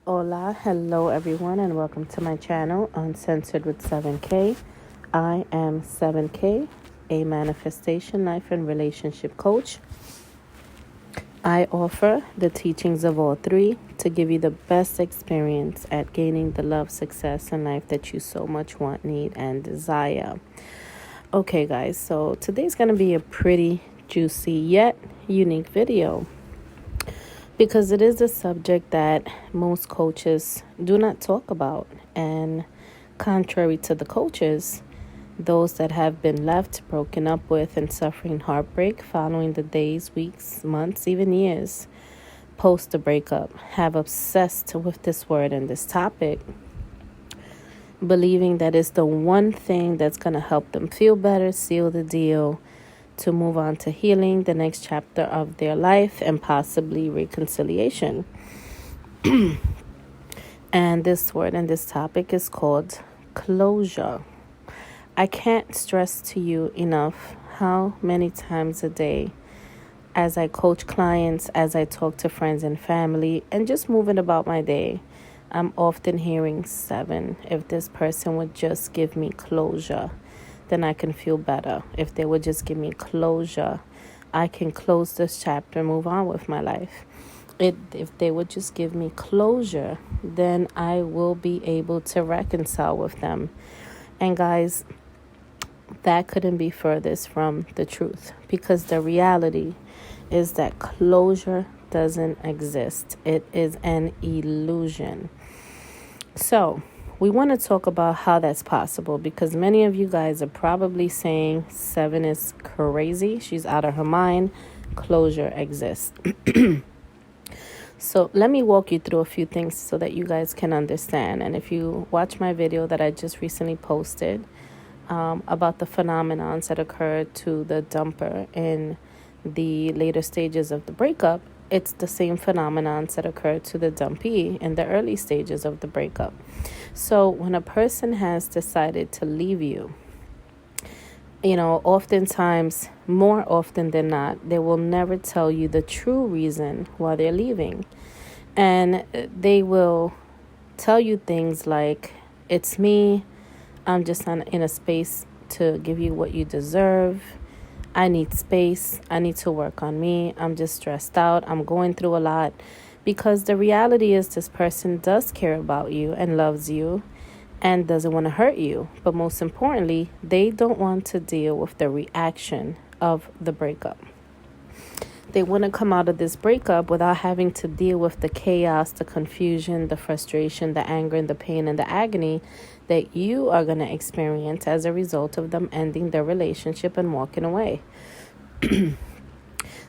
Hola, hello everyone, and welcome to my channel, Uncensored with 7K. I am 7K, a manifestation, life, and relationship coach. I offer the teachings of all three to give you the best experience at gaining the love, success, and life that you so much want, need, and desire. Okay, guys, so today's going to be a pretty juicy yet unique video, because it is a subject that most coaches do not talk about. And contrary to the coaches, those that have been left, broken up with, and suffering heartbreak following the days, weeks, months, even years post the breakup have obsessed with this word and this topic, believing that it's the one thing that's going to help them feel better, seal the deal, to move on to healing, the next chapter of their life, and possibly reconciliation. And this word and this topic is called closure. I can't stress to you enough how many times a day, as I coach clients, as I talk to friends and family, and just moving about my day, I'm often hearing, Sevyn, if this person would just give me closure, then I can feel better. If they would just give me closure, I can close this chapter, move on with my life. If they would just give me closure, then I will be able to reconcile with them. And guys, that couldn't be furthest from the truth, because the reality is that closure doesn't exist. It is an illusion. So we want to talk about how that's possible, because many of you guys are probably saying Sevyn is crazy. She's out of her mind. Closure exists. So let me walk you through a few things so that you guys can understand. And if you watch my video that I just recently posted about the phenomenons that occurred to the dumper in the later stages of the breakup, it's the same phenomenons that occurred to the dumpee in the early stages of the breakup. So when a person has decided to leave you, oftentimes, more often than not, they will never tell you the true reason why they're leaving. And they will tell you things like, it's me, I'm just in a space to give you what you deserve. I need space. I need to work on me. I'm just stressed out. I'm going through a lot. Because the reality is, this person does care about you and loves you and doesn't want to hurt you. But most importantly, they don't want to deal with the reaction of the breakup. They want to come out of this breakup without having to deal with the chaos, the confusion, the frustration, the anger, and the pain and the agony that you are going to experience as a result of them ending their relationship and walking away.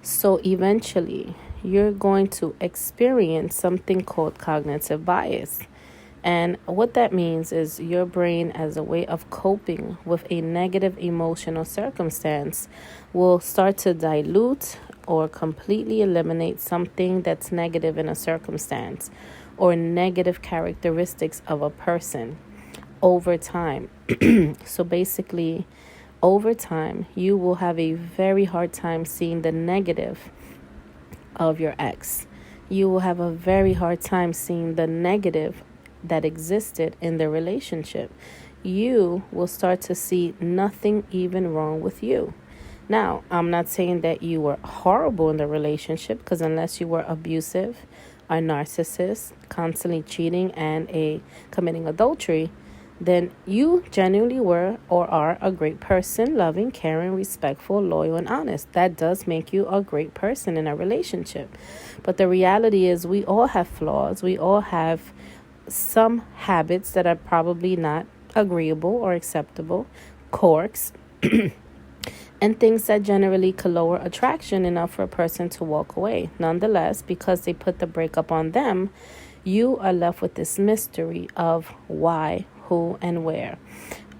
So eventually, you're going to experience something called cognitive bias. And what that means is your brain, as a way of coping with a negative emotional circumstance, will start to dilute or completely eliminate something that's negative in a circumstance or negative characteristics of a person over time. So basically, over time, you will have a very hard time seeing the negative of your ex. You will have a very hard time seeing the negative that existed in the relationship. You will start to see nothing even wrong with you. Now, I'm not saying that you were horrible in the relationship, because unless you were abusive, a narcissist, constantly cheating, and committing adultery, then you genuinely were or are a great person, loving, caring, respectful, loyal, and honest. That does make you a great person in a relationship. But the reality is, we all have flaws. We all have some habits that are probably not agreeable or acceptable, quirks, and things that generally could lower attraction enough for a person to walk away. Nonetheless, because they put the breakup on them, you are left with this mystery of why, who, and where.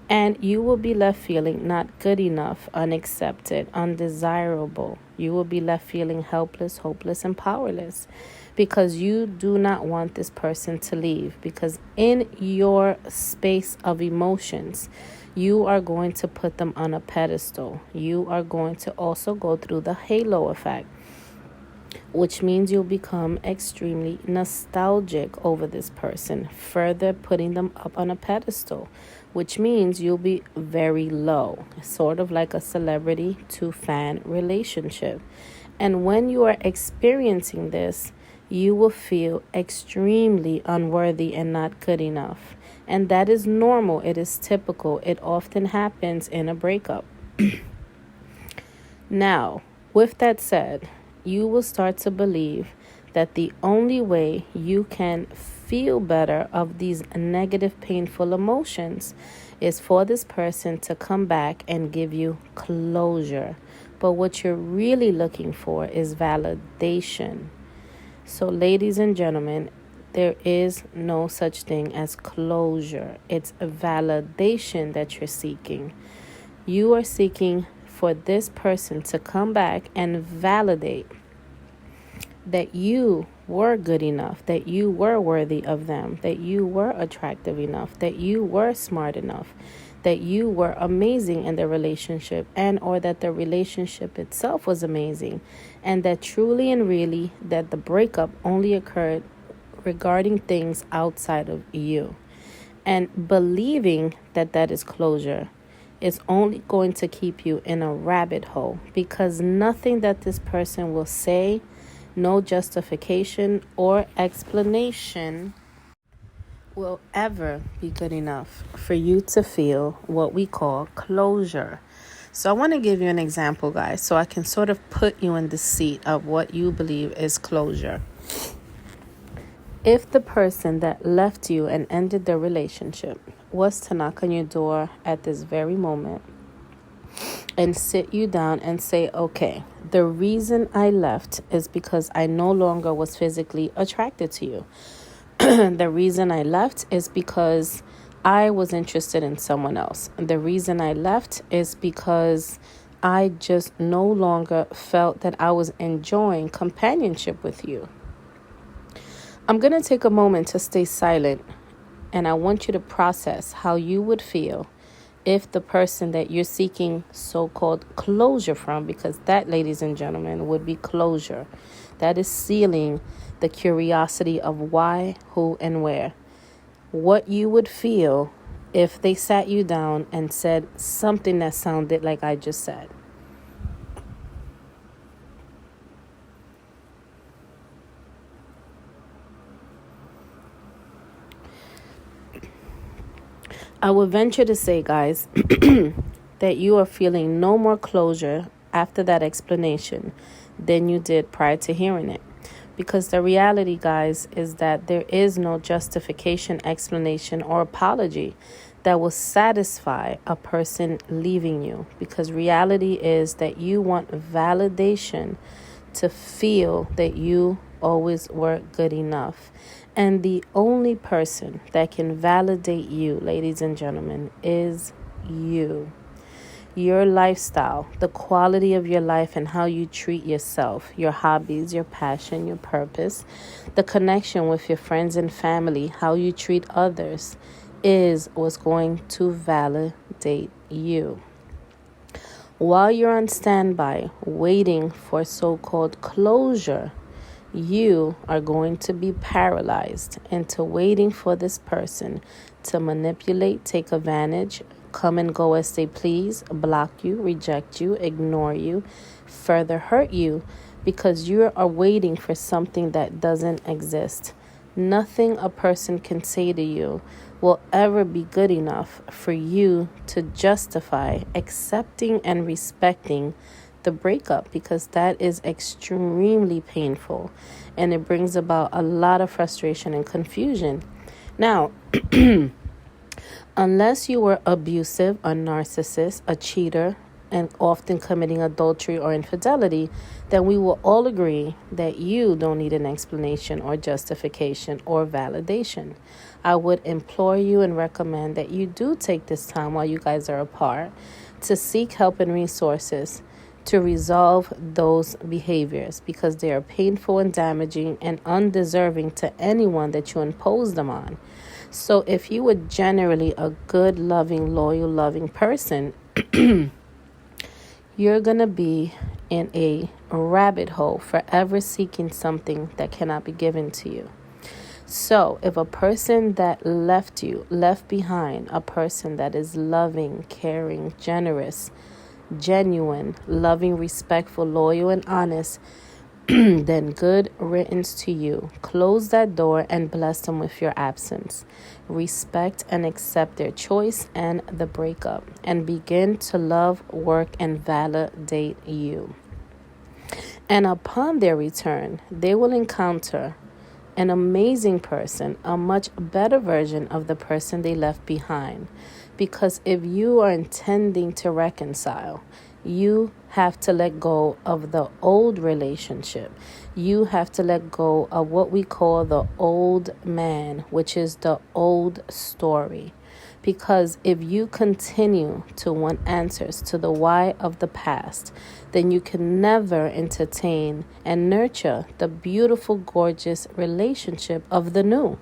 And you will be left feeling not good enough, unaccepted, undesirable. You will be left feeling helpless, hopeless, and powerless, because you do not want this person to leave. Because in your space of emotions, you are going to put them on a pedestal. You are going to also go through the halo effect. which means you'll become extremely nostalgic over this person, further putting them up on a pedestal, which means you'll be very low, sort of like a celebrity to fan relationship. And when you are experiencing this, you will feel extremely unworthy and not good enough. And that is normal. It is typical. It often happens in a breakup. Now, with that said, you will start to believe that the only way you can feel better of these negative, painful emotions is for this person to come back and give you closure. But what you're really looking for is validation. So, ladies and gentlemen, there is no such thing as closure. It's a validation that you're seeking. You are seeking for this person to come back and validate that you were good enough, that you were worthy of them, that you were attractive enough, that you were smart enough, that you were amazing in the relationship, and or that the relationship itself was amazing, and that truly and really that the breakup only occurred regarding things outside of you. And believing that that is closure is only going to keep you in a rabbit hole, because nothing that this person will say, no justification or explanation, will ever be good enough for you to feel what we call closure. So I want to give you an example, guys, so I can sort of put you in the seat of what you believe is closure. If the person that left you and ended the relationship was to knock on your door at this very moment and sit you down and say, okay, the reason I left is because I no longer was physically attracted to you. The reason I left is because I was interested in someone else. The reason I left is because I just no longer felt that I was enjoying companionship with you. I'm going to take a moment to stay silent, and I want you to process how you would feel if the person that you're seeking so-called closure from, because that, ladies and gentlemen, would be closure. That is sealing the curiosity of why, who, and where. What you would feel if they sat you down and said something that sounded like I just said. I would venture to say, guys, that you are feeling no more closure after that explanation than you did prior to hearing it. Because the reality, guys, is that there is no justification, explanation, or apology that will satisfy a person leaving you. Because reality is that you want validation to feel that you always were good enough. And the only person that can validate you, ladies and gentlemen, is you. Your lifestyle, the quality of your life and how you treat yourself, your hobbies, your passion, your purpose, the connection with your friends and family, how you treat others is what's going to validate you. While you're on standby, waiting for so-called closure, you are going to be paralyzed into waiting for this person to manipulate, take advantage, come and go as they please, block you, reject you, ignore you, further hurt you, because you are waiting for something that doesn't exist. Nothing a person can say to you will ever be good enough for you to justify accepting and respecting the breakup, because that is extremely painful and it brings about a lot of frustration and confusion. Now, unless you were abusive, a narcissist, a cheater, and often committing adultery or infidelity, then we will all agree that you don't need an explanation or justification or validation. I would implore you and recommend that you do take this time while you guys are apart to seek help and resources to resolve those behaviors, because they are painful and damaging and undeserving to anyone that you impose them on. So if you were generally a good, loving, loyal, loving person, you're going to be in a rabbit hole, forever seeking something that cannot be given to you. So if a person that left behind, a person that is loving, caring, generous, genuine, loving, respectful, loyal, and honest, then good riddance to you. Close that door and bless them with your absence. Respect and accept their choice and the breakup, and begin to love, work, and validate you. And upon their return, they will encounter an amazing person, a much better version of the person they left behind. Because if you are intending to reconcile, you have to let go of the old relationship. You have to let go of what we call the old man, which is the old story. Because if you continue to want answers to the why of the past, then you can never entertain and nurture the beautiful, gorgeous relationship of the new.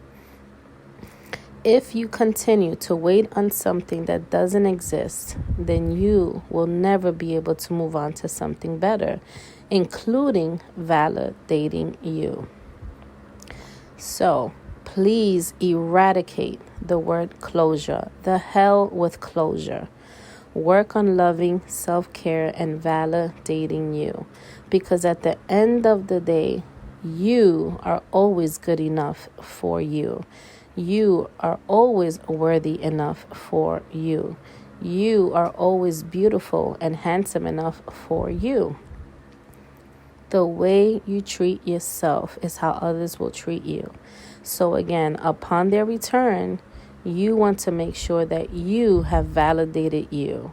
If you continue to wait on something that doesn't exist, then you will never be able to move on to something better, including validating you. So please eradicate the word closure. The hell with closure. Work on loving, self-care, and validating you. Because at the end of the day, you are always good enough for you. You are always worthy enough for you. You are always beautiful and handsome enough for you. The way you treat yourself is how others will treat you. So again, upon their return, you want to make sure that you have validated you.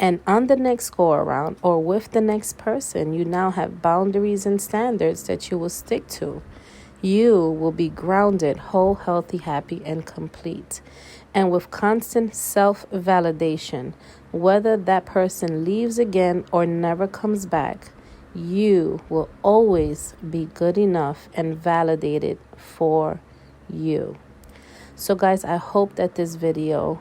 And on the next go around, or with the next person, you now have boundaries and standards that you will stick to. You will be grounded, whole, healthy, happy, and complete. And with constant self-validation, whether that person leaves again or never comes back, you will always be good enough and validated for you. So guys, I hope that this video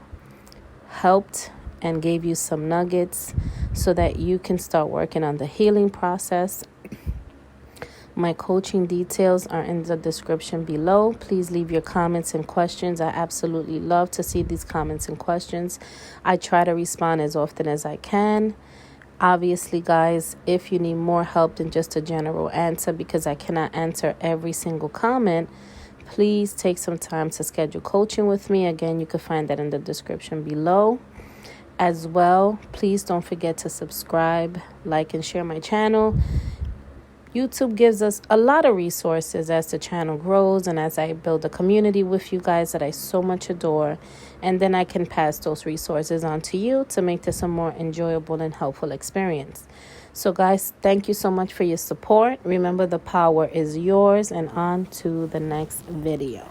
helped and gave you some nuggets so that you can start working on the healing process. My coaching details are in the description below. Please leave your comments and questions. I absolutely love to see these comments and questions. I try to respond as often as I can. Obviously, guys, if you need more help than just a general answer, because I cannot answer every single comment, please take some time to schedule coaching with me. Again, you can find that in the description below. As well, please don't forget to subscribe, like, and share my channel. YouTube gives us a lot of resources as the channel grows and as I build a community with you guys that I so much adore. And then I can pass those resources on to you to make this a more enjoyable and helpful experience. So guys, thank you so much for your support. Remember, the power is yours, and on to the next video.